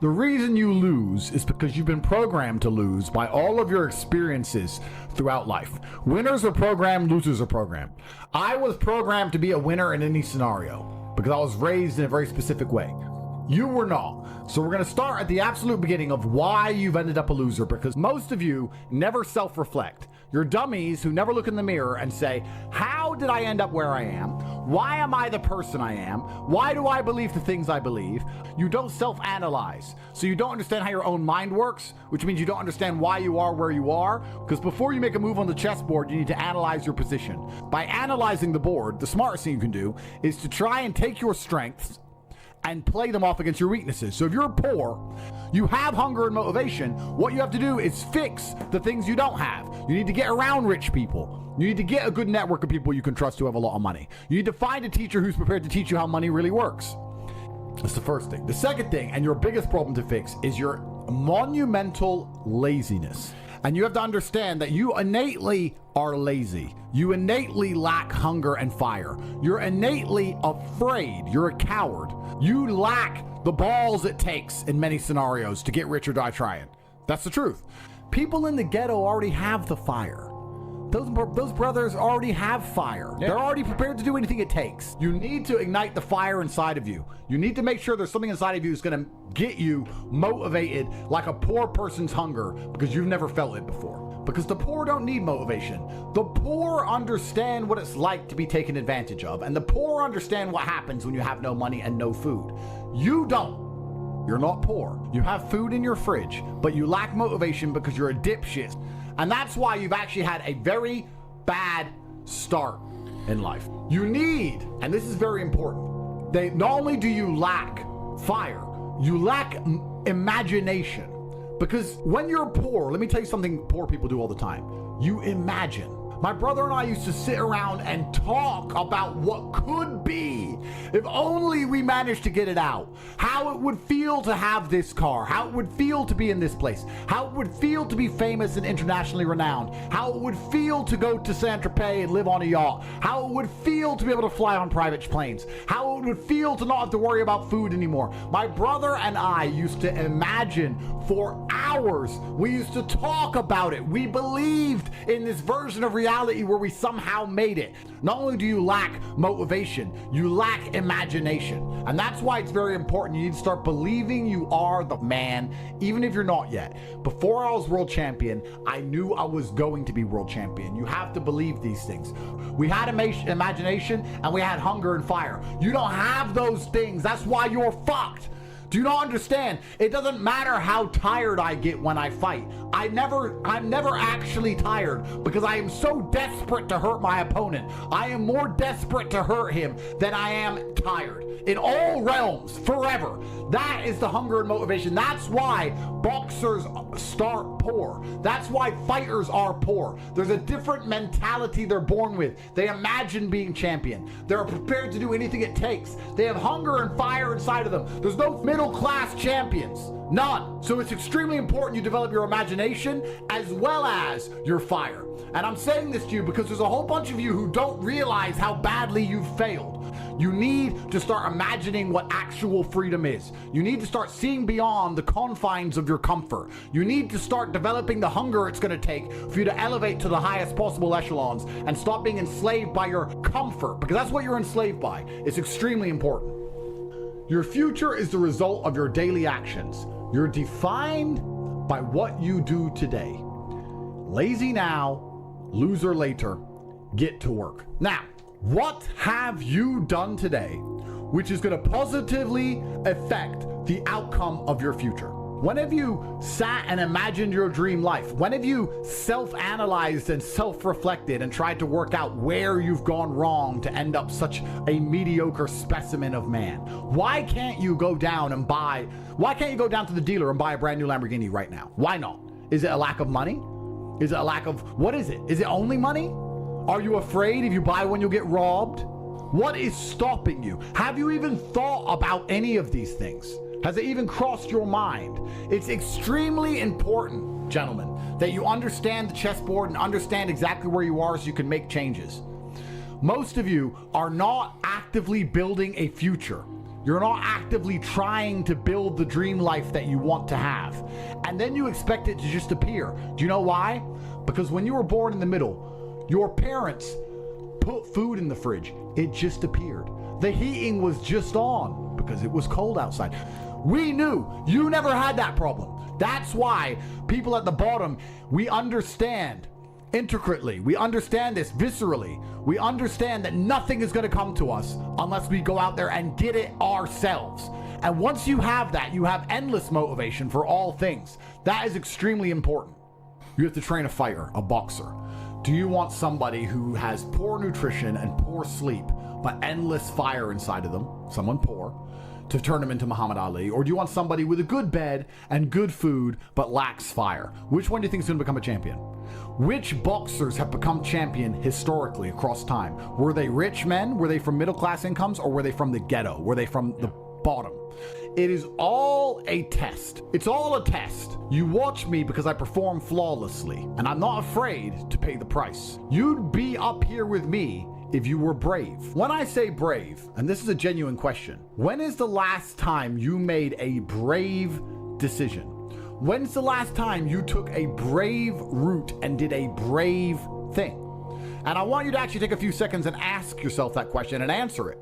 The reason you lose is because you've been programmed to lose by all of your experiences throughout life. Winners are programmed, losers are programmed. I was programmed to be a winner in any scenario because I was raised in a very specific way. You were not. So we're going to start at the absolute beginning of why you've ended up a loser, because most of you never self-reflect. You're dummies who never look in the mirror and say, how did I end up where I am? Why am I the person I am? Why do I believe the things I believe? You don't self-analyze. So you don't understand how your own mind works, which means you don't understand why you are where you are. Because before you make a move on the chessboard, you need to analyze your position. By analyzing the board, the smartest thing you can do is to try and take your strengths and play them off against your weaknesses. So if you're poor, you have hunger and motivation, what you have to do is fix the things you don't have. You need to get around rich people. You need to get a good network of people you can trust who have a lot of money. You need to find a teacher who's prepared to teach you how money really works. That's the first thing. The second thing, and your biggest problem to fix, is your monumental laziness. And you have to understand that you innately are lazy. You innately lack hunger and fire. You're innately afraid. You're a coward. You lack the balls it takes in many scenarios to get rich or die trying. That's the truth. People in the ghetto already have the fire. Those brothers already have fire. Yeah. They're already prepared to do anything it takes. You need to ignite the fire inside of you. You need to make sure there's something inside of you that's going to get you motivated like a poor person's hunger, because you've never felt it before. Because the poor don't need motivation. The poor understand what it's like to be taken advantage of, and the poor understand what happens when you have no money and no food. You don't. You're not poor. You have food in your fridge, but you lack motivation because you're a dipshit. And that's why you've actually had a very bad start in life. You need, and this is very important, not only do you lack fire, you lack imagination. Because when you're poor, let me tell you something poor people do all the time. You imagine. My brother and I used to sit around and talk about what could be if only we managed to get it out. How it would feel to have this car, how it would feel to be in this place, how it would feel to be famous and internationally renowned, how it would feel to go to Saint-Tropez and live on a yacht, how it would feel to be able to fly on private planes, how it would feel to not have to worry about food anymore. My brother and I used to imagine for hours. We used to talk about it. We believed in this version of reality where we somehow made it. Not only do you lack motivation, you lack imagination. And that's why it's very important. You need to start believing you are the man, even if you're not yet. Before I was world champion, I knew I was going to be world champion. You have to believe these things. We had imagination and we had hunger and fire. You don't have those things. That's why you're fucked. Do you not understand? It doesn't matter how tired I get when I fight. I'm never actually tired because I am so desperate to hurt my opponent. I am more desperate to hurt him than I am tired. In all realms, forever. That is the hunger and motivation. That's why boxers start poor. That's why fighters are poor. There's a different mentality they're born with. They imagine being champion. They're prepared to do anything it takes. They have hunger and fire inside of them. There's no middle-class champions. None. So it's extremely important you develop your imagination as well as your fire. And I'm saying this to you because there's a whole bunch of you who don't realize how badly you've failed. You need to start imagining what actual freedom is. You need to start seeing beyond the confines of your comfort. You need to start developing the hunger it's going to take for you to elevate to the highest possible echelons and stop being enslaved by your comfort, because that's what you're enslaved by. It's extremely important. Your future is the result of your daily actions. You're defined by what you do today. Lazy now, loser later. Get to work. Now, what have you done today which is going to positively affect the outcome of your future? When have you sat and imagined your dream life? When have you self-analyzed and self-reflected and tried to work out where you've gone wrong to end up such a mediocre specimen of man? Why can't you go down to the dealer and buy a brand new Lamborghini right now? Why not? Is it a lack of money? Is it a lack of, what is it? Is it only money? Are you afraid if you buy one you'll get robbed? What is stopping you? Have you even thought about any of these things? Has it even crossed your mind? It's extremely important, gentlemen, that you understand the chessboard and understand exactly where you are so you can make changes. Most of you are not actively building a future. You're not actively trying to build the dream life that you want to have. And then you expect it to just appear. Do you know why? Because when you were born in the middle, your parents put food in the fridge. It just appeared. The heating was just on because it was cold outside. We knew. You never had that problem. That's why people at the bottom, we understand intricately. We understand this viscerally. We understand that nothing is going to come to us unless we go out there and get it ourselves. And once you have that, you have endless motivation for all things. That is extremely important. You have to train a fighter, a boxer. Do you want somebody who has poor nutrition and poor sleep, but endless fire inside of them, someone poor, to turn them into Muhammad Ali? Or do you want somebody with a good bed and good food, but lacks fire? Which one do you think is going to become a champion? Which boxers have become champion historically across time? Were they rich men? Were they from middle class incomes? Or were they from the ghetto? Were they from the bottom? It is all a test. It's all a test. You watch me because I perform flawlessly, and I'm not afraid to pay the price. You'd be up here with me if you were brave. When I say brave, and this is a genuine question, when is the last time you made a brave decision? When's the last time you took a brave route and did a brave thing? And I want you to actually take a few seconds and ask yourself that question and answer it.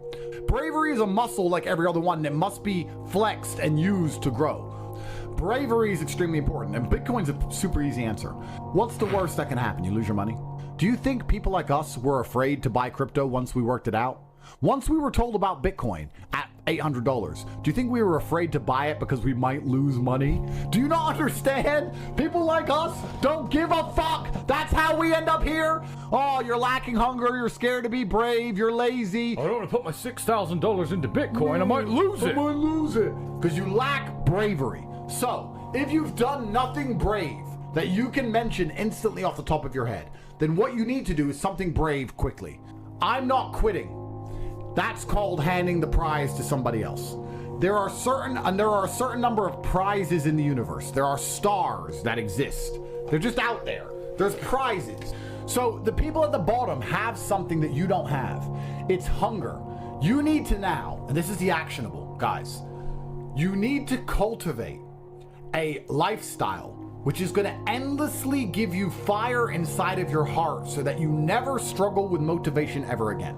Bravery is a muscle like every other one that must be flexed and used to grow. Bravery is extremely important, and Bitcoin's a super easy answer. What's the worst that can happen? You lose your money? Do you think people like us were afraid to buy crypto once we worked it out? Once we were told about Bitcoin at $800, do you think we were afraid to buy it because we might lose money? Do you not understand? People like us don't give a fuck. That's how we end up here. Oh, you're lacking hunger. You're scared to be brave. You're lazy. I don't want to put my $6,000 into Bitcoin. I might lose it. I might lose it. Because you lack bravery. So, if you've done nothing brave that you can mention instantly off the top of your head, then what you need to do is something brave quickly. I'm not quitting. That's called handing the prize to somebody else. There are a certain number of prizes in the universe. There are stars that exist. They're just out there. There's prizes. So the people at the bottom have something that you don't have. It's hunger. You need to now, and this is the actionable, guys, you need to cultivate a lifestyle which is going to endlessly give you fire inside of your heart so that you never struggle with motivation ever again.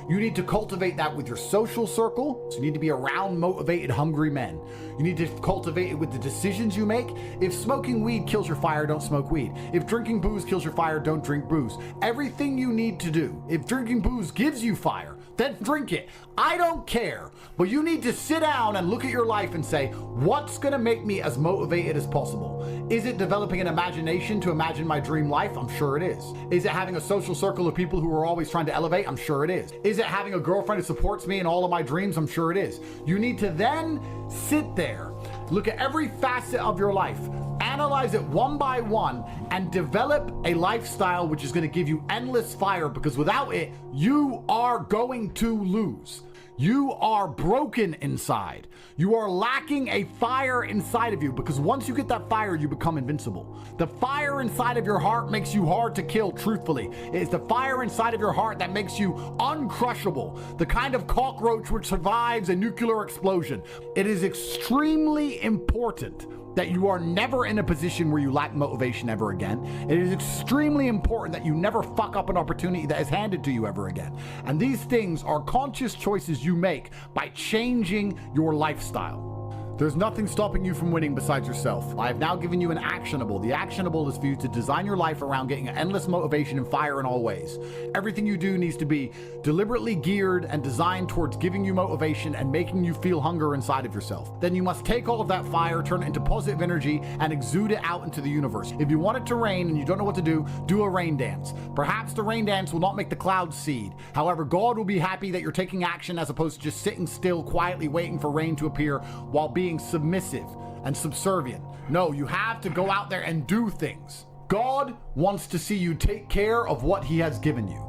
You need to cultivate that with your social circle. So you need to be around motivated, hungry men. You need to cultivate it with the decisions you make. If smoking weed kills your fire, don't smoke weed. If drinking booze kills your fire, don't drink booze. Everything you need to do. If drinking booze gives you fire, then drink it. I don't care. But you need to sit down and look at your life and say, what's going to make me as motivated as possible? Is it developing an imagination to imagine my dream life? I'm sure it is. Is it having a social circle of people who are always trying to elevate? I'm sure it is. Is it having a girlfriend who supports me in all of my dreams? I'm sure it is. You need to then sit there, look at every facet of your life, analyze it one by one, and develop a lifestyle which is going to give you endless fire, because without it, you are going to lose. You are broken inside. You are lacking a fire inside of you, because once you get that fire, you become invincible. The fire inside of your heart makes you hard to kill, truthfully. It's the fire inside of your heart that makes you uncrushable, the kind of cockroach which survives a nuclear explosion. It is extremely important that you are never in a position where you lack motivation ever again. It is extremely important that you never fuck up an opportunity that is handed to you ever again. And these things are conscious choices you make by changing your lifestyle. There's nothing stopping you from winning besides yourself. I have now given you an actionable. The actionable is for you to design your life around getting endless motivation and fire in all ways. Everything you do needs to be deliberately geared and designed towards giving you motivation and making you feel hunger inside of yourself. Then you must take all of that fire, turn it into positive energy, and exude it out into the universe. If you want it to rain and you don't know what to do a rain dance. Perhaps the rain dance will not make the clouds cede. However, God will be happy that you're taking action as opposed to just sitting still, quietly waiting for rain to appear while being submissive and subservient. No, you have to go out there and do things. God wants to see you take care of what he has given you.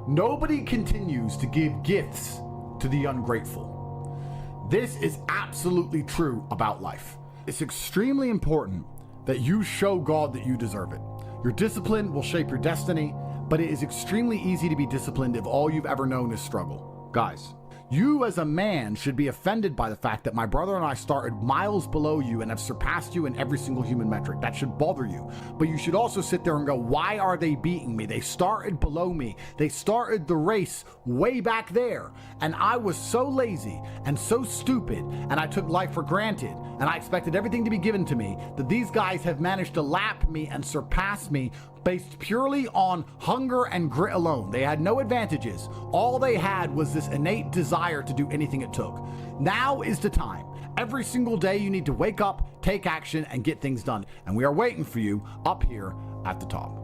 Nobody continues to give gifts to the ungrateful. This is absolutely true about life. It's extremely important that you show God that you deserve it. Your discipline will shape your destiny, but it is extremely easy to be disciplined if all you've ever known is struggle. Guys, You as a man should be offended by the fact that my brother and I started miles below you and have surpassed you in every single human metric. That should bother you. But you should also sit there and go, why are they beating me? They started below me. They started the race way back there. And I was so lazy and so stupid, and I took life for granted, and I expected everything to be given to me, that these guys have managed to lap me and surpass me based purely on hunger and grit alone. They had no advantages. All they had was this innate desire to do anything it took. Now is the time. Every single day you need to wake up, take action, and get things done. And we are waiting for you up here at the top.